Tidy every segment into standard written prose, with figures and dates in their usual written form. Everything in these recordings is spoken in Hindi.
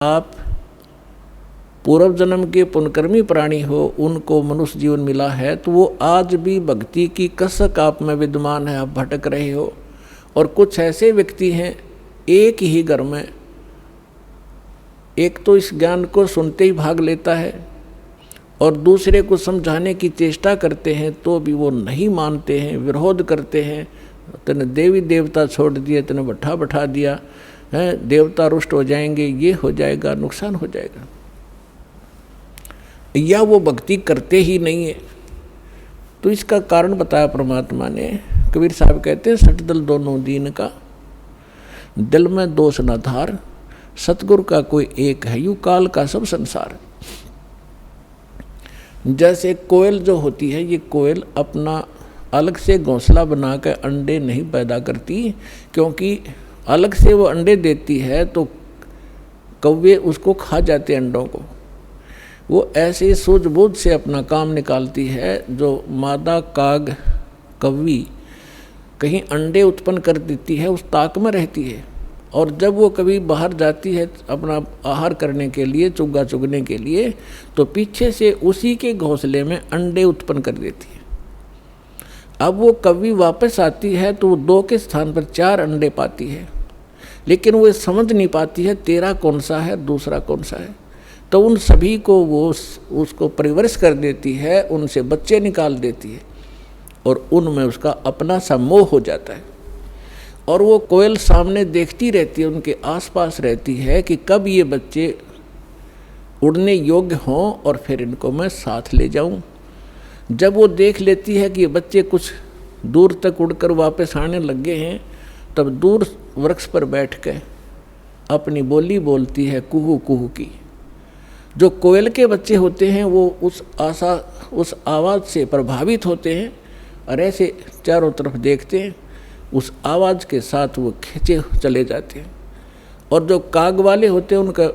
आप पूर्व जन्म के पुण्यकर्मी प्राणी हो, उनको मनुष्य जीवन मिला है, तो वो आज भी भक्ति की कसक आप में विद्यमान है, आप भटक रहे हो। और कुछ ऐसे व्यक्ति हैं एक ही घर में, एक तो इस ज्ञान को सुनते ही भाग लेता है और दूसरे को समझाने की चेष्टा करते हैं तो भी वो नहीं मानते हैं, विरोध करते हैं। तने देवी देवता छोड़ दिए, तने बैठा बैठा दिया है, देवता रुष्ट हो जाएंगे, ये हो जाएगा, नुकसान हो जाएगा, या वो भक्ति करते ही नहीं है। तो इसका कारण बताया परमात्मा ने। कबीर साहब कहते हैं, सठ दल दोनों दीन का, दिल में दोष न धार, सतगुरु का कोई एक है, यू काल का सब संसार। जैसे कोयल जो होती है, ये कोयल अपना अलग से घोंसला बनाकर अंडे नहीं पैदा करती, क्योंकि अलग से वो अंडे देती है तो कौवे उसको खा जाते अंडों को। वो ऐसे सूझबूझ से अपना काम निकालती है। जो मादा काग कौवी कहीं अंडे उत्पन्न कर देती है, उस ताक में रहती है, और जब वो कभी बाहर जाती है अपना आहार करने के लिए, चुग्गा चुगने के लिए, तो पीछे से उसी के घोंसले में अंडे उत्पन्न कर देती है। अब वो कौवी वापस आती है तो वो 2 के स्थान पर 4 अंडे पाती है, लेकिन वो समझ नहीं पाती है तेरा कौन सा है, दूसरा कौन सा है। तो उन सभी को वो उसको परिवरिश कर देती है, उनसे बच्चे निकाल देती है और उनमें उसका अपना सा मोह हो जाता है। और वो कोयल सामने देखती रहती है, उनके आसपास रहती है कि कब ये बच्चे उड़ने योग्य हों और फिर इनको मैं साथ ले जाऊं। जब वो देख लेती है कि ये बच्चे कुछ दूर तक उड़कर वापस आने लगे हैं, तब दूर वृक्ष पर बैठ कर अपनी बोली बोलती है, कुहू कुहू की। जो कोयल के बच्चे होते हैं वो उस आवाज़ से प्रभावित होते हैं और ऐसे चारों तरफ देखते हैं, उस आवाज़ के साथ वो खींचे चले जाते हैं। और जो काग वाले होते हैं उनका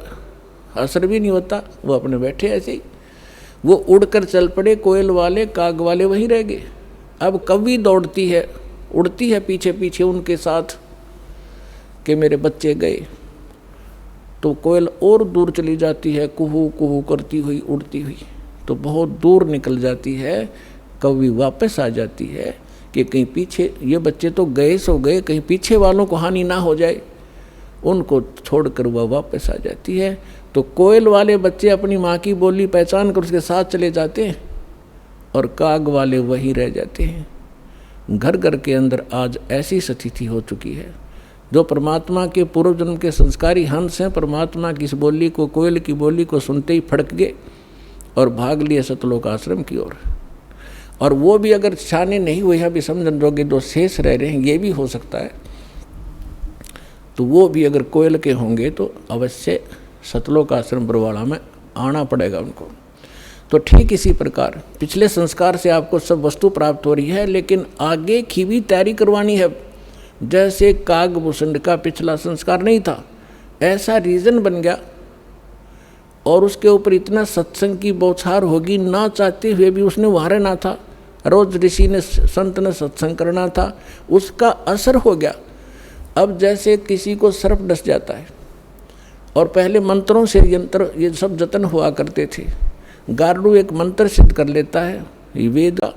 असर भी नहीं होता, वो अपने बैठे ऐसे ही, वो उड़कर चल पड़े, कोयल वाले काग वाले वहीं रह गए। अब कौवी दौड़ती है, उड़ती है पीछे पीछे उनके साथ कि मेरे बच्चे गए, तो कोयल और दूर चली जाती है, कुहू कुहू करती हुई उड़ती हुई, तो बहुत दूर निकल जाती है। कौवी वापस आ जाती है कि कहीं पीछे ये बच्चे तो गए सो गए, कहीं पीछे वालों को हानि ना हो जाए, उनको छोड़कर वह वापस आ जाती है। तो कोयल वाले बच्चे अपनी माँ की बोली पहचान कर उसके साथ चले जाते हैं और काग वाले वहीं रह जाते हैं। घर घर के अंदर आज ऐसी स्थिति हो चुकी है। जो परमात्मा के पूर्व जन्म के संस्कारी हंस हैं, परमात्मा की इस बोली को, कोयल की बोली को सुनते ही फड़क गए और भाग लिए सतलोक आश्रम की ओर। और वो भी अगर छाने नहीं हुए हैं, अभी समझन जोगे जो शेष रह रहे हैं, ये भी हो सकता है, तो वो भी अगर कोयल के होंगे तो अवश्य सतलोक आश्रम बरवाड़ा में आना पड़ेगा उनको। तो ठीक इसी प्रकार पिछले संस्कार से आपको सब वस्तु प्राप्त हो रही है, लेकिन आगे की भी तैयारी करवानी है। जैसे कागभूषण का पिछला संस्कार नहीं था, ऐसा रीजन बन गया और उसके ऊपर इतना सत्संग की बौछार होगी, ना चाहते हुए भी उसने वहाँ रहना था। रोज ऋषि ने, संत ने सत्संग करना था, उसका असर हो गया। अब जैसे किसी को सर्प डस जाता है और पहले मंत्रों से यंत्र ये सब जतन हुआ करते थे, गारुड़ एक मंत्र सिद्ध कर लेता है वेद का,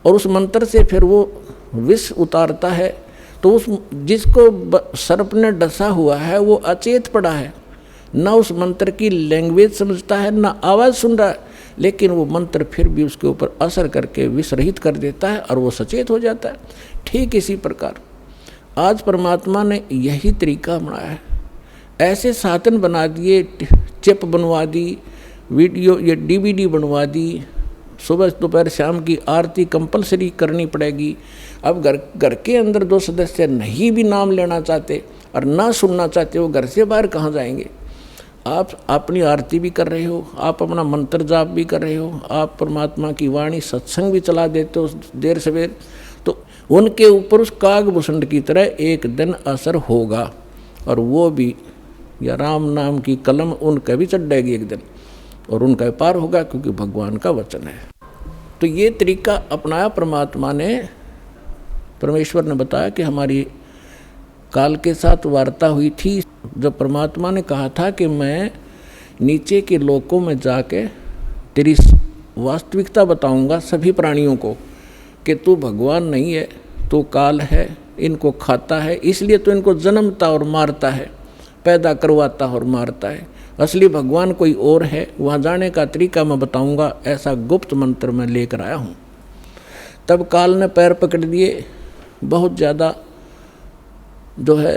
और उस मंत्र से फिर वो विष उतारता है, तो उस जिसको सर्प ने डसा हुआ है वो अचेत पड़ा है, ना उस मंत्र की लैंग्वेज समझता है, ना आवाज़ सुन रहा है, लेकिन वो मंत्र फिर भी उसके ऊपर असर करके विष रहित कर देता है और वो सचेत हो जाता है। ठीक इसी प्रकार आज परमात्मा ने यही तरीका बनाया है। ऐसे साधन बना दिए, चिप बनवा दी, वीडियो ये DVD बनवा दी, सुबह दोपहर शाम की आरती कंपलसरी करनी पड़ेगी। अब घर के अंदर जो सदस्य नहीं भी नाम लेना चाहते और ना सुनना चाहते, वो घर से बाहर कहाँ जाएंगे। आप अपनी आरती भी कर रहे हो, आप अपना मंत्र जाप भी कर रहे हो, आप परमात्मा की वाणी सत्संग भी चला देते हो देर सवेर, तो उनके ऊपर उस कागभूषण की तरह एक दिन असर होगा, और वो भी या राम नाम की कलम उनका भी चढ़ेगी एक दिन, और उनका पार होगा, क्योंकि भगवान का वचन है। तो ये तरीका अपनाया परमात्मा ने। परमेश्वर ने बताया कि हमारी काल के साथ वार्ता हुई थी जब परमात्मा ने कहा था कि मैं नीचे के लोकों में जाके तेरी वास्तविकता बताऊंगा सभी प्राणियों को कि तू भगवान नहीं है, तू काल है, इनको खाता है, इसलिए तो इनको जन्मता और मारता है, पैदा करवाता और मारता है। असली भगवान कोई और है, वहाँ जाने का तरीका मैं बताऊंगा, ऐसा गुप्त मंत्र मैं लेकर आया हूँ। तब काल ने पैर पकड़ दिए, बहुत ज़्यादा जो है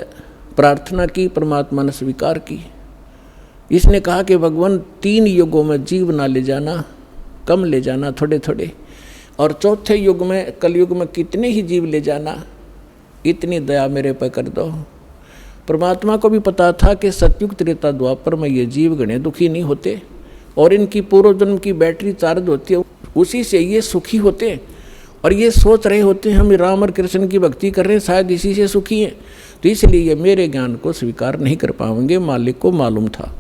प्रार्थना की, परमात्मा ने स्वीकार की। इसने कहा कि भगवान 3 युगों में जीव ना ले जाना, कम ले जाना थोड़े थोड़े, और चौथे युग में कलयुग में कितने ही जीव ले जाना, इतनी दया मेरे पर कर दो। परमात्मा को भी पता था कि सतयुग त्रेता द्वापर में ये जीव गणे दुखी नहीं होते और इनकी पूर्व जन्म की बैटरी चार्ज होती है, उसी से ये सुखी होते हैं। और ये सोच रहे होते हैं हम राम और कृष्ण की भक्ति कर रहे हैं, शायद इसी से सुखी हैं, तो इसलिए ये मेरे ज्ञान को स्वीकार नहीं कर पाएंगे। मालिक को मालूम था,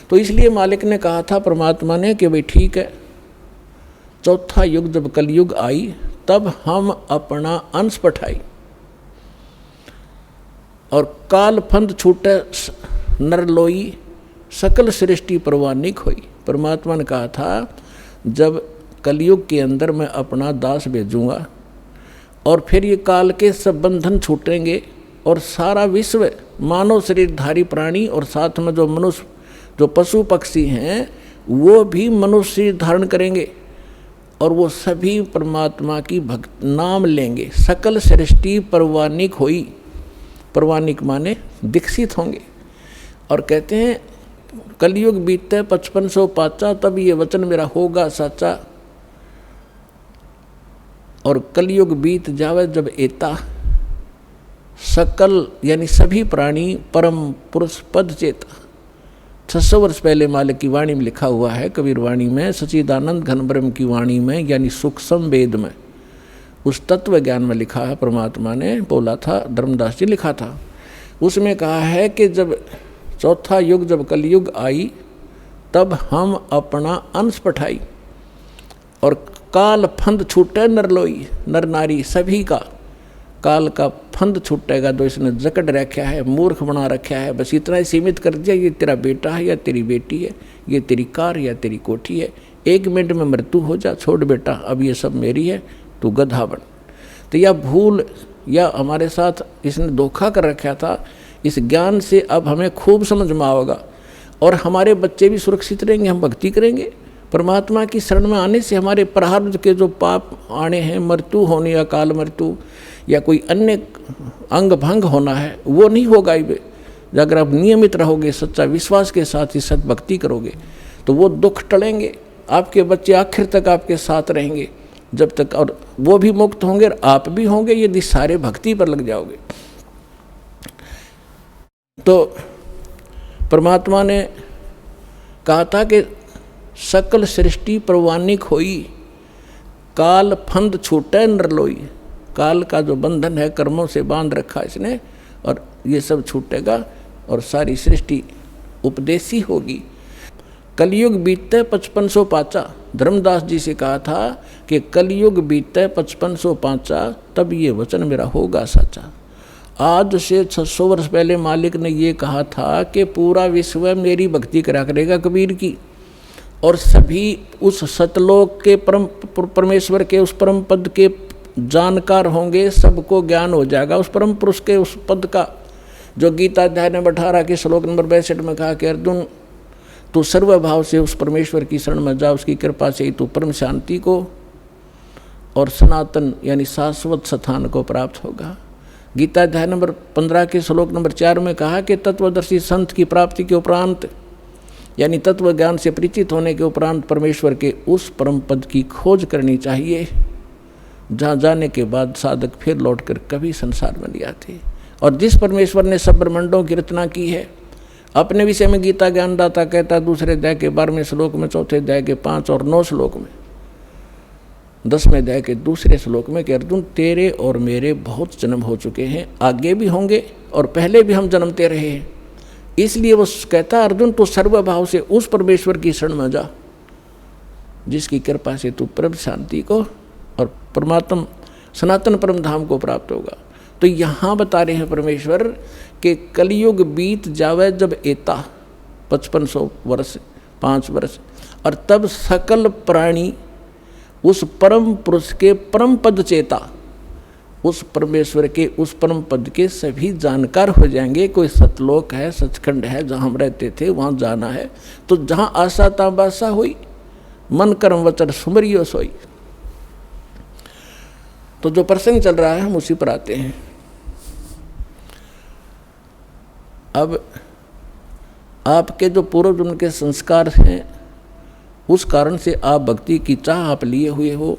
तो इसलिए मालिक ने कहा था परमात्मा ने कि भाई ठीक है, चौथा युग जब कलयुग आई तब हम अपना अंश पठाई और काल फंद छूटे नरलोई, सकल सृष्टि परवानिक हुई। परमात्मा ने कहा था जब कलयुग के अंदर मैं अपना दास भेजूंगा और फिर ये काल के सब बंधन छूटेंगे और सारा विश्व मानव शरीरधारी प्राणी और साथ में जो मनुष्य, जो पशु पक्षी हैं, वो भी मनुष्य धारण करेंगे और वो सभी परमात्मा की भक्त नाम लेंगे। सकल सृष्टि परवानिक हुई, परवानिक माने दीक्षित होंगे। और कहते हैं कलयुग बीतते 5500 पाचा, तब ये वचन मेरा होगा साचा। और कलयुग बीत जावे जब एता, सकल यानी सभी प्राणी परम पुरुष पद चेता। 600 वर्ष पहले मालिक की वाणी में लिखा हुआ है, कबीर वाणी में, सच्चिदानंद घन ब्रह्म की वाणी में, यानी सूक्ष्म वेद में, उस तत्व ज्ञान में लिखा है। परमात्मा ने बोला था, धर्मदास जी लिखा था, उसमें कहा है कि जब चौथा युग जब कलयुग आई तब हम अपना अंश पठाई और काल फंद छूटे नरलोई, नर नारी सभी का काल का फंद छूटेगा। तो इसने जकड़ रखा है, मूर्ख बना रखा है, बस इतना ही सीमित कर दिया, ये तेरा बेटा है या तेरी बेटी है, ये तेरी कार या तेरी कोठी है, 1 मिनट में मृत्यु हो जा, छोड़ बेटा, अब ये सब मेरी है, तू गधा बन। तो यह भूल या हमारे साथ इसने धोखा कर रखा था। इस ज्ञान से अब हमें खूब समझ में आएगा और हमारे बच्चे भी सुरक्षित रहेंगे, हम भक्ति करेंगे। परमात्मा की शरण में आने से हमारे प्रारब्ध के जो पाप आने हैं, मृत्यु होनी, अकाल मृत्यु या कोई अन्य अंग भंग होना है, वो नहीं होगा ही। अगर आप नियमित रहोगे, सच्चा विश्वास के साथ ही सद्भक्ति करोगे, तो वो दुख टलेंगे। आपके बच्चे आखिर तक आपके साथ रहेंगे जब तक, और वो भी मुक्त होंगे और आप भी होंगे, यदि सारे भक्ति पर लग जाओगे। तो परमात्मा ने कहा था कि सकल सृष्टि परवानिक होई, काल फंद छूटे नरलोई। काल का जो बंधन है, कर्मों से बांध रखा इसने, और ये सब छूटेगा और सारी सृष्टि उपदेशी होगी। कलयुग बीतते 5500 पाचा। धर्मदास जी से कहा था कि कलयुग बीतते 5500 पाचा, तब ये वचन मेरा होगा साचा। आज से 600 वर्ष पहले मालिक ने ये कहा था कि पूरा विश्व मेरी भक्ति करा करेगा कबीर की, और सभी उस सतलोक के परम परमेश्वर के उस परम पद के जानकार होंगे, सबको ज्ञान हो जाएगा उस परम पुरुष के उस पद का, जो गीता अध्याय नंबर 18 के श्लोक नंबर 62 में कहा कि अर्जुन तू सर्वभाव से उस परमेश्वर की शरण में जा, उसकी कृपा से ही तू परम शांति को और सनातन यानी शाश्वत स्थान को प्राप्त होगा। गीता अध्याय नंबर 15 के श्लोक नंबर 4 में कहा कि तत्वदर्शी संत की प्राप्ति के उपरांत यानी तत्व ज्ञान से परिचित होने के उपरांत परमेश्वर के उस परम पद की खोज करनी चाहिए, जहाँ जाने के बाद साधक फिर लौटकर कभी संसार में नहीं आते। और जिस परमेश्वर ने सब ब्रह्मांडों की रचना की है, अपने विषय में गीता ज्ञानदाता कहता दूसरे अध्याय के 12वें श्लोक में, चौथे अध्याय के 5 और 9 श्लोक में, 10वें अध्याय के दूसरे श्लोक में कि अर्जुन तेरे और मेरे बहुत जन्म हो चुके हैं, आगे भी होंगे और पहले भी हम जन्मते रहे हैं। इसलिए वो कहता अर्जुन तू सर्वभाव से उस परमेश्वर की शरण में जा, जिसकी कृपा से तू परम शांति को और परमात्मा सनातन परम धाम को प्राप्त होगा। तो यहाँ बता रहे हैं परमेश्वर कि कलयुग बीत जावे जब एता 5500 वर्ष 5 वर्ष, और तब सकल प्राणी उस परम पुरुष के परम पद चेता, उस परमेश्वर के उस परम पद के सभी जानकार हो जाएंगे। कोई सतलोक है, सचखंड है, जहाँ हम रहते थे वहाँ जाना है, तो जहाँ आशा ताबासा हुई, मन कर्म वचन सुमरियो सोई। तो जो प्रसंग चल रहा है हम उसी पर आते हैं। अब आपके जो पूर्व जन्म के संस्कार हैं, उस कारण से आप भक्ति की चाह आप लिए हुए हो।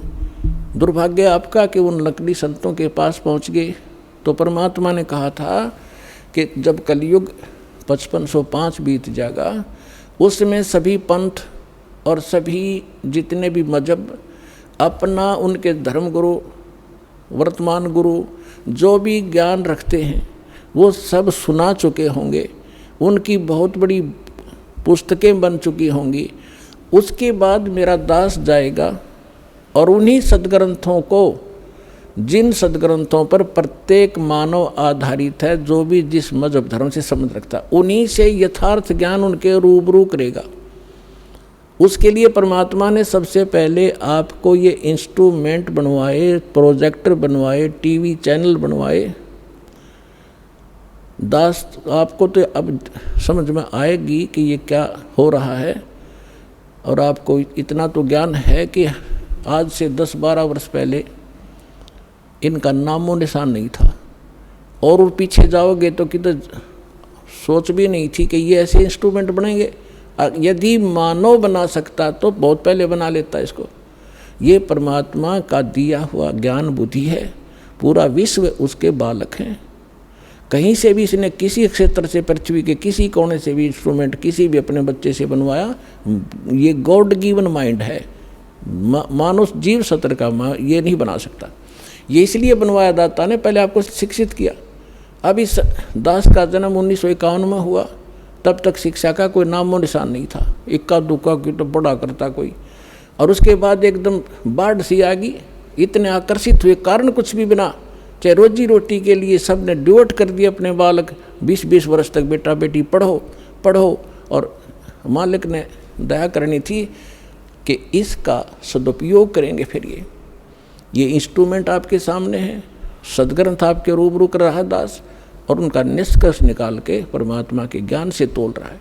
दुर्भाग्य आपका कि उन नकली संतों के पास पहुंच गए। तो परमात्मा ने कहा था कि जब कलयुग 5505 बीत जाएगा, उसमें सभी पंथ और सभी जितने भी मजहब अपना उनके धर्म गुरु, वर्तमान गुरु जो भी ज्ञान रखते हैं वो सब सुना चुके होंगे, उनकी बहुत बड़ी पुस्तकें बन चुकी होंगी। उसके बाद मेरा दास जाएगा और उन्हीं सद्ग्रंथों को, जिन सद्ग्रंथों पर प्रत्येक मानव आधारित है, जो भी जिस मजहब धर्म से संबंध रखता है, उन्हीं से यथार्थ ज्ञान उनके रूबरू करेगा। उसके लिए परमात्मा ने सबसे पहले आपको ये इंस्ट्रूमेंट बनवाए, प्रोजेक्टर बनवाए, टीवी चैनल बनवाए। दास आपको तो अब समझ में आएगी कि ये क्या हो रहा है, और आपको इतना तो ज्ञान है कि आज से 10-12 वर्ष पहले इनका नामो निशान नहीं था, और पीछे जाओगे तो किधर सोच भी नहीं थी कि ये ऐसे इंस्ट्रूमेंट बनेंगे। यदि मानव बना सकता तो बहुत पहले बना लेता इसको। ये परमात्मा का दिया हुआ ज्ञान बुद्धि है, पूरा विश्व उसके बालक हैं। कहीं से भी इसने किसी क्षेत्र से, पृथ्वी के किसी कोने से भी इंस्ट्रूमेंट किसी भी अपने बच्चे से बनवाया, ये गॉड गिवन माइंड है। मानुष जीव सत्र का ये नहीं बना सकता। ये इसलिए बनवाया दाता ने, पहले आपको शिक्षित किया। अब इस दास का जन्म 1951 में हुआ, तब तक शिक्षा का कोई नामो निशान नहीं था। इक्का दुक्का की तो बड़ा करता कोई, और उसके बाद एकदम बाढ़ सी आ गई। इतने आकर्षित हुए, कारण कुछ भी बिना, चाहे रोजी रोटी के लिए सब ने डिवोट कर दिए अपने बालक। 20-20 वर्ष तक बेटा बेटी पढ़ो पढ़ो, और मालिक ने दया करनी थी कि इसका सदुपयोग करेंगे। फिर ये इंस्ट्रूमेंट आपके सामने है, सदग्रंथ आपके रूबरू कर रहा है दास, और उनका निष्कर्ष निकाल के परमात्मा के ज्ञान से तोल रहा है।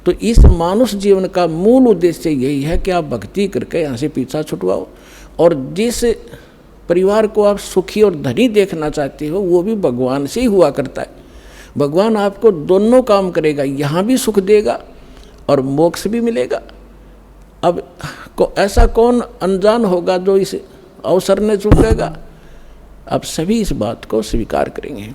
तो इस मानुष जीवन का मूल उद्देश्य यही है कि आप भक्ति करके यहाँ से पीछा छुटवाओ, और जिस परिवार को आप सुखी और धनी देखना चाहते हो वो भी भगवान से ही हुआ करता है। भगवान आपको दोनों काम करेगा, यहाँ भी सुख देगा और मोक्ष भी मिलेगा। अब ऐसा कौन अनजान होगा जो इस अवसर ने चूकेगा? अब सभी इस बात को स्वीकार करेंगे।